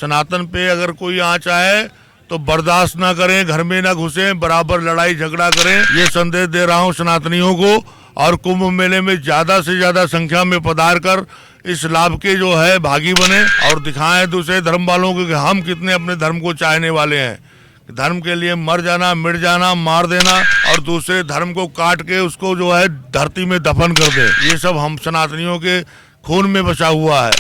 सनातन पे अगर कोई आँच आए तो बर्दाश्त ना करें, घर में ना घुसें, बराबर लड़ाई झगड़ा करें। ये संदेश दे रहा हूँ सनातनियों को। और कुंभ मेले में ज़्यादा से ज़्यादा संख्या में पधार कर इस लाभ के जो है भागी बने और दिखाएं दूसरे धर्म वालों को कि हम कितने अपने धर्म को चाहने वाले हैं। धर्म के लिए मर जाना, मिट जाना, मार देना और दूसरे धर्म को काट के उसको जो है धरती में दफन कर दे, ये सब हम सनातनियों के खून में बसा हुआ है।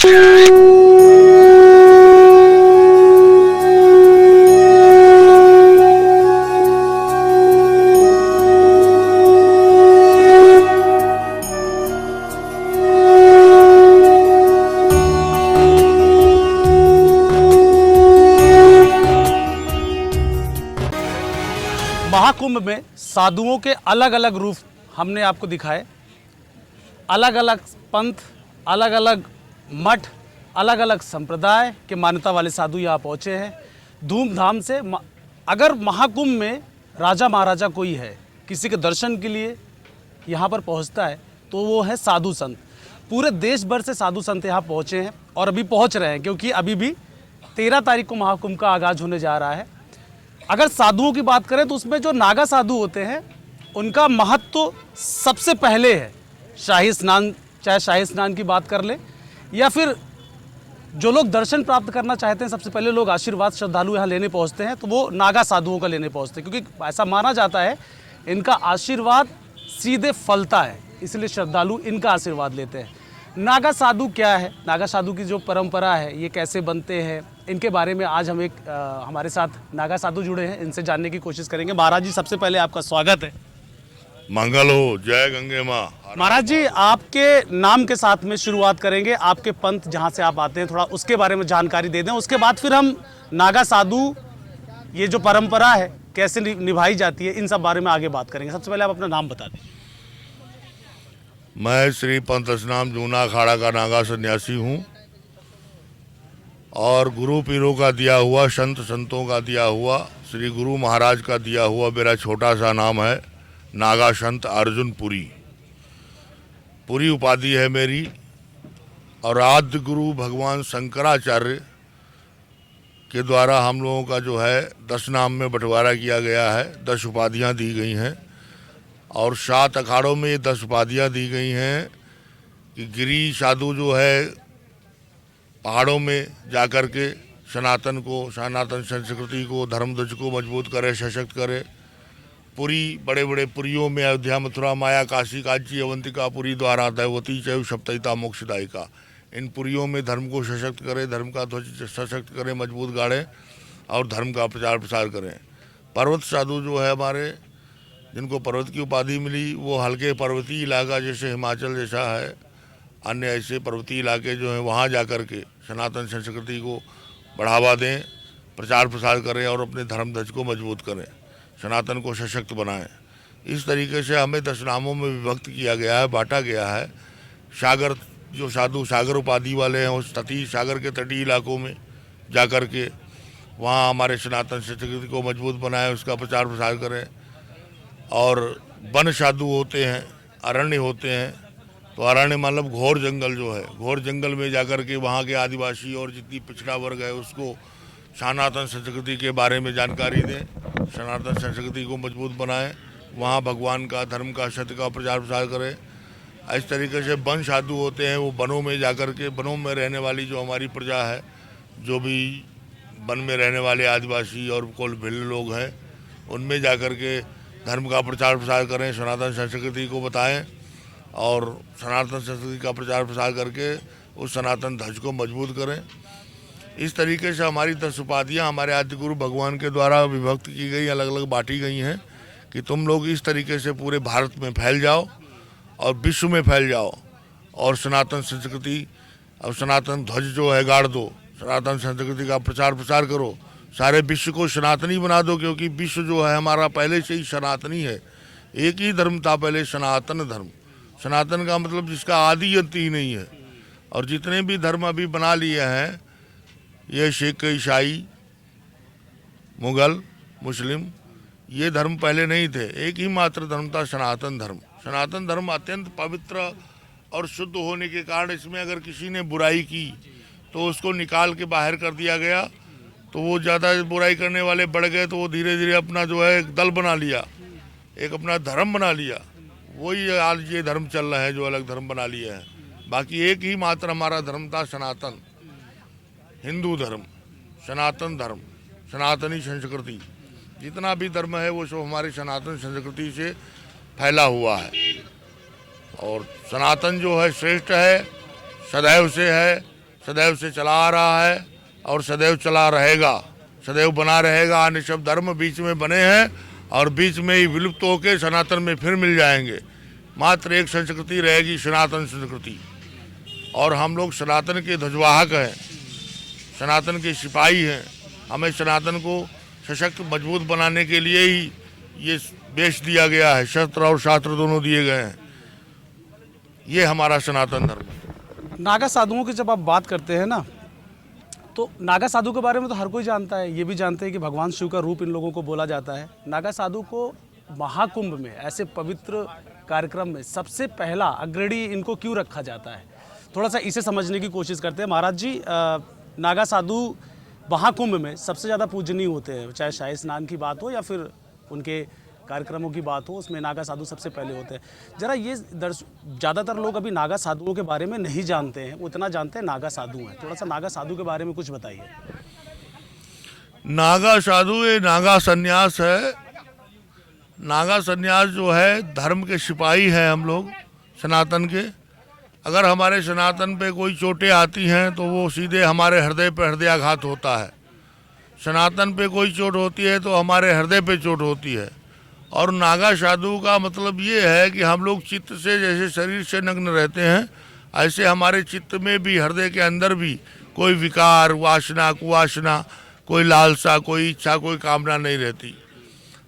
महाकुंभ में साधुओं के अलग अलग रूप हमने आपको दिखाए। अलग अलग पंथ, अलग अलग मठ, अलग अलग संप्रदाय के मान्यता वाले साधु यहाँ पहुँचे हैं धूमधाम से। अगर महाकुंभ में राजा महाराजा कोई है, किसी के दर्शन के लिए यहाँ पर पहुँचता है तो वो है साधु संत। पूरे देश भर से साधु संत यहाँ पहुँचे हैं और अभी पहुँच रहे हैं, क्योंकि अभी भी 13 तारीख को महाकुंभ का आगाज़ होने जा रहा है। अगर साधुओं की बात करें तो उसमें जो नागा साधु होते हैं उनका महत्व तो सबसे पहले है। शाही स्नान, चाहे शाही स्नान की बात कर ले या फिर जो लोग दर्शन प्राप्त करना चाहते हैं, सबसे पहले लोग आशीर्वाद श्रद्धालु यहाँ लेने पहुँचते हैं तो वो नागा साधुओं का लेने पहुँचते हैं, क्योंकि ऐसा माना जाता है इनका आशीर्वाद सीधे फलता है, इसलिए श्रद्धालु इनका आशीर्वाद लेते हैं। नागा साधु क्या है, नागा साधु की जो परंपरा है, ये कैसे बनते हैं, इनके बारे में आज हम हमारे साथ नागा साधु जुड़े हैं, इनसे जानने की कोशिश करेंगे। महाराज जी, सबसे पहले आपका स्वागत है। मंगल हो, जय गंगे माँ। महाराज जी, आपके नाम के साथ में शुरुआत करेंगे। आपके पंथ जहाँ से आप आते हैं थोड़ा उसके बारे में जानकारी दे दें, उसके बाद फिर हम नागा साधु ये जो परंपरा है कैसे निभाई जाती है, इन सब बारे में आगे बात करेंगे। सबसे पहले आप अपना नाम बता दें। मैं श्री पंत स्नाम जूना अखाड़ा का नागा सन्यासी हूँ और गुरु पीरों का दिया हुआ, संत संतों का दिया हुआ, श्री गुरु महाराज का दिया हुआ मेरा छोटा सा नाम है नागा संत अर्जुन पुरी। पुरी उपाधि है मेरी। और आद्य गुरु भगवान शंकराचार्य के द्वारा हम लोगों का जो है 10 नाम में बंटवारा किया गया है, 10 उपाधियाँ दी गई हैं और 7 अखाड़ों में ये 10 उपाधियाँ दी गई हैं कि गिरी साधु जो है पहाड़ों में जाकर के सनातन को, सनातन संस्कृति को, धर्म ध्वज को मजबूत करे, सशक्त करे। पुरी, बड़े बड़े पुरियों में अयोध्या, मथुरा, माया, काशी, कांची, अवंतिका, पुरी, द्वारा, दैवती, चैव, सप्तहिता, मोक्षदायिका, इन पुरियों में धर्म को सशक्त करे, धर्म का ध्वज सशक्त करे, मजबूत गाड़े और धर्म का प्रचार प्रसार करें। पर्वत साधु जो है हमारे, जिनको पर्वत की उपाधि मिली, वो हल्के पर्वतीय इलाका जैसे हिमाचल जैसा है, अन्य ऐसे पर्वतीय इलाके जो हैं वहाँ जा कर के सनातन संस्कृति को बढ़ावा दें, प्रचार प्रसार करें और अपने धर्म ध्वज को मजबूत करें, सनातन को सशक्त बनाएं। इस तरीके से हमें 10 नामों में विभक्त किया गया है, बांटा गया है। सागर जो साधु सागर उपाधि वाले हैं, उस तटीय सागर के तटीय इलाकों में जा कर के वहाँ हमारे सनातन संस्कृति को मजबूत बनाएं, उसका प्रचार प्रसार करें। और वन साधु होते हैं, अरण्य होते हैं, तो अरण्य मतलब घोर जंगल जो है, घोर जंगल में जाकर के वहाँ के आदिवासी और जितनी पिछड़ा वर्ग है उसको सनातन संस्कृति के बारे में जानकारी दें, सनातन संस्कृति को मजबूत बनाएं, वहाँ भगवान का, धर्म का, सत्य का प्रचार प्रसार करें। इस तरीके से वन साधु होते हैं, वो वनों में जाकर के, वनों में रहने वाली जो हमारी प्रजा है, जो भी वन में रहने वाले आदिवासी और कुल भिल्ल लोग हैं, उनमें जाकर के धर्म का प्रचार प्रसार करें, सनातन संस्कृति को बताएं और सनातन संस्कृति का प्रचार प्रसार करके उस सनातन ध्वज को मजबूत करें। इस तरीके से हमारी 10 उपाधियाँ हमारे आदि गुरु भगवान के द्वारा विभक्त की गई, अलग अलग बांटी गई हैं कि तुम लोग इस तरीके से पूरे भारत में फैल जाओ और विश्व में फैल जाओ और सनातन संस्कृति और सनातन ध्वज जो है गाड़ दो, सनातन संस्कृति का प्रचार प्रसार करो, सारे विश्व को सनातनी बना दो, क्योंकि विश्व जो है हमारा पहले से ही सनातनी है। एक ही धर्म था पहले, सनातन धर्म। सनातन का मतलब जिसका आदि अंत ही नहीं है। और जितने भी धर्म अभी बना लिए हैं, ये सिख, ईसाई, मुगल, मुस्लिम, ये धर्म पहले नहीं थे। एक ही मात्र धर्म था, सनातन धर्म। सनातन धर्म अत्यंत पवित्र और शुद्ध होने के कारण इसमें अगर किसी ने बुराई की तो उसको निकाल के बाहर कर दिया गया। तो वो ज़्यादा बुराई करने वाले बढ़ गए, तो वो धीरे धीरे अपना जो है एक दल बना लिया, एक अपना धर्म बना लिया। वही आज ये धर्म चल रहा है जो अलग धर्म बना लिया है। बाकी एक ही मात्र हमारा धर्म था, सनातन हिंदू धर्म, सनातन धर्म, सनातनी संस्कृति। जितना भी धर्म है वो सब हमारी सनातन संस्कृति से फैला हुआ है। और सनातन जो है श्रेष्ठ है, सदैव से है, सदैव से चला आ रहा है और सदैव चला रहेगा, सदैव बना रहेगा। अन्य सब धर्म बीच में बने हैं और बीच में ही विलुप्त होकर सनातन में फिर मिल जाएंगे। मात्र एक संस्कृति रहेगी, सनातन संस्कृति। और हम लोग सनातन के ध्वजवाहक हैं, सनातन के सिपाही हैं। हमें सनातन को सशक्त मजबूत बनाने के लिए ही ये बेच दिया गया है, शस्त्र और शास्त्र दोनों दिए गए हैं। ये हमारा सनातन धर्म है। नागा साधुओं की जब आप बात करते हैं ना, तो नागा साधु के बारे में तो हर कोई जानता है, ये भी जानते हैं कि भगवान शिव का रूप इन लोगों को बोला जाता है। नागा साधु को महाकुंभ में, ऐसे पवित्र कार्यक्रम में सबसे पहला अग्रणी इनको क्यों रखा जाता है? थोड़ा सा इसे समझने की कोशिश करते हैं। महाराज जी, नागा साधु महाकुंभ में सबसे ज़्यादा पूजनीय होते हैं, चाहे शाही स्नान की बात हो या फिर उनके कार्यक्रमों की बात हो, उसमें नागा साधु सबसे पहले होते हैं। जरा ये ज़्यादातर लोग अभी नागा साधुओं के बारे में नहीं जानते हैं, वो इतना जानते हैं नागा साधु हैं। थोड़ा सा नागा साधु के बारे में कुछ बताइए। नागा साधु ये नागा सन्यास है। नागा सन्यास जो है धर्म के सिपाही हैं हम लोग सनातन के। अगर हमारे सनातन पे कोई चोटें आती हैं तो वो सीधे हमारे हृदय पे हृदयाघात होता है। सनातन पे कोई चोट होती है तो हमारे हृदय पे चोट होती है। और नागा साधु का मतलब ये है कि हम लोग चित्त से, जैसे शरीर से नग्न रहते हैं, ऐसे हमारे चित्त में भी, हृदय के अंदर भी कोई विकार, वासना, कुवासना, कोई लालसा, कोई इच्छा, कोई कामना नहीं रहती।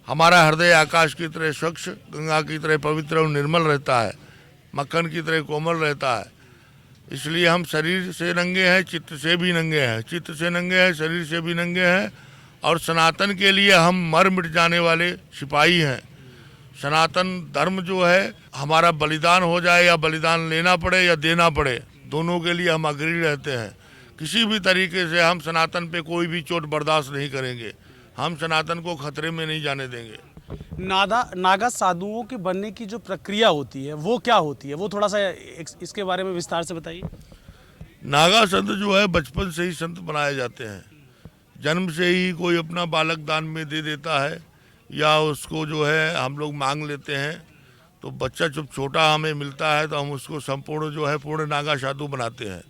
हमारा हृदय आकाश की तरह स्वच्छ, गंगा की तरह पवित्र और निर्मल रहता है, मक्खन की तरह कोमल रहता है। इसलिए हम शरीर से नंगे हैं, चित्त से भी नंगे हैं, चित्त से नंगे हैं, शरीर से भी नंगे हैं। और सनातन के लिए हम मर मिट जाने वाले सिपाही हैं। सनातन धर्म जो है हमारा बलिदान हो जाए या बलिदान लेना पड़े या देना पड़े, दोनों के लिए हम अग्रणी रहते हैं। किसी भी तरीके से हम सनातन पे कोई भी चोट बर्दाश्त नहीं करेंगे। हम सनातन को खतरे में नहीं जाने देंगे। नागा साधुओं के बनने की जो प्रक्रिया होती है वो क्या होती है, वो थोड़ा सा इसके बारे में विस्तार से बताइए। नागा संत जो है बचपन से ही संत बनाए जाते हैं। जन्म से ही कोई अपना बालक दान में दे देता है या उसको जो है हम लोग मांग लेते हैं। तो बच्चा जब छोटा हमें मिलता है तो हम उसको संपूर्ण जो है पूर्ण नागा साधु बनाते हैं।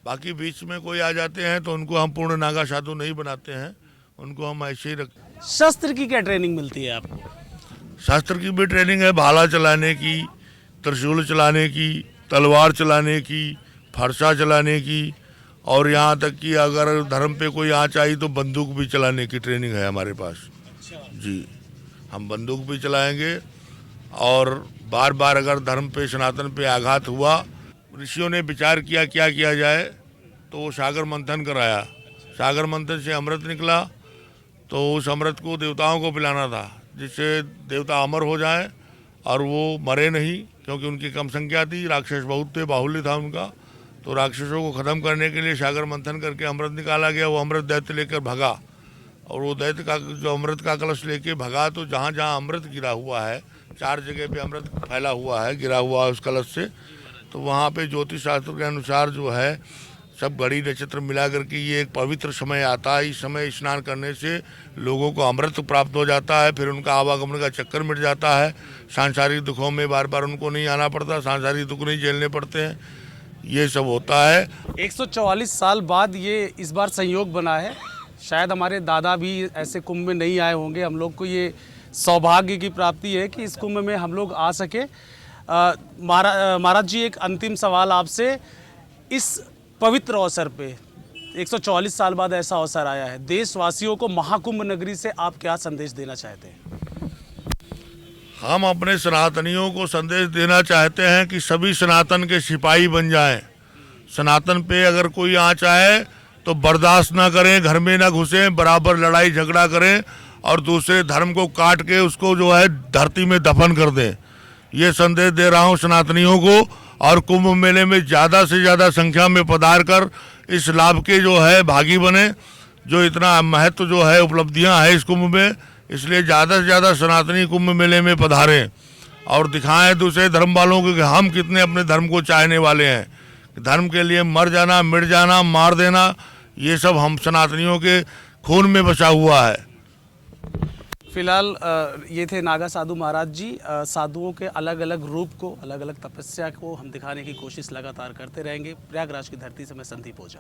बाकी बीच में कोई आ जाते हैं तो उनको हम पूर्ण नागा साधु नहीं बनाते हैं, उनको हम ऐसे ही रखते हैं। शस्त्र की क्या ट्रेनिंग मिलती है आपको? शास्त्र की भी ट्रेनिंग है, भाला चलाने की, त्रिशूल चलाने की, तलवार चलाने की, फरसा चलाने की, और यहाँ तक कि अगर धर्म पे कोई आँच आई तो बंदूक भी चलाने की ट्रेनिंग है हमारे पास। जी, हम बंदूक भी चलाएंगे। और बार बार अगर धर्म पे, सनातन पे आघात हुआ, ऋषियों ने विचार किया क्या किया जाए, तो वो सागर मंथन कराया। सागर मंथन से अमृत निकला, तो उस अमृत को देवताओं को पिलाना था, जिससे देवता अमर हो जाए और वो मरे नहीं, क्योंकि उनकी कम संख्या थी, राक्षस बहुत थे, बाहुल्य था उनका। तो राक्षसों को ख़त्म करने के लिए सागर मंथन करके अमृत निकाला गया। वो अमृत दैत्य लेकर भगा, और वो दैत्य का जो अमृत का कलश लेके भगा, तो जहाँ जहाँ अमृत गिरा हुआ है, 4 जगह पे अमृत फैला हुआ है, गिरा हुआ है उस कलश से, तो वहाँ पे ज्योतिष शास्त्र के अनुसार जो है सब घड़ी नक्षत्र मिला करके ये एक पवित्र समय आता है। इस समय स्नान करने से लोगों को अमृत प्राप्त हो जाता है, फिर उनका आवागमन का चक्कर मिट जाता है। सांसारिक दुखों में बार बार उनको नहीं आना पड़ता, सांसारिक दुख नहीं झेलने पड़ते हैं। ये सब होता है। 144 साल बाद ये इस बार संयोग बना है। शायद हमारे दादा भी ऐसे कुंभ में नहीं आए होंगे। हम लोग को ये सौभाग्य की प्राप्ति है कि इस कुंभ में हम लोग आ सके। महाराज जी, एक अंतिम सवाल आपसे, इस पवित्र अवसर पे 144 साल बाद ऐसा अवसर आया है, देशवासियों को महाकुंभ नगरी से आप क्या संदेश देना चाहते हैं? हम अपने सनातनियों को संदेश देना चाहते हैं कि सभी सनातन के सिपाही बन जाएं। सनातन पे अगर कोई आँच आए तो बर्दाश्त ना करें, घर में ना घुसें, बराबर लड़ाई झगड़ा करें और दूसरे धर्म को काट के उसको जो है धरती में दफन कर दें। ये संदेश दे रहा हूँ सनातनियों को। और कुंभ मेले में ज़्यादा से ज़्यादा संख्या में पधार कर इस लाभ के जो है भागी बने, जो इतना महत्व जो है उपलब्धियां हैं इस कुंभ में, इसलिए ज़्यादा से ज़्यादा सनातनी कुंभ मेले में पधारें और दिखाएं दूसरे धर्म वालों को कि हम कितने अपने धर्म को चाहने वाले हैं। धर्म के लिए मर जाना, मिट जाना, मार देना, ये सब हम सनातनियों के खून में बसा हुआ है। फिलहाल ये थे नागा साधु महाराज जी। साधुओं के अलग अलग रूप को, अलग अलग तपस्या को हम दिखाने की कोशिश लगातार करते रहेंगे। प्रयागराज की धरती से मैं संदीप ओझा।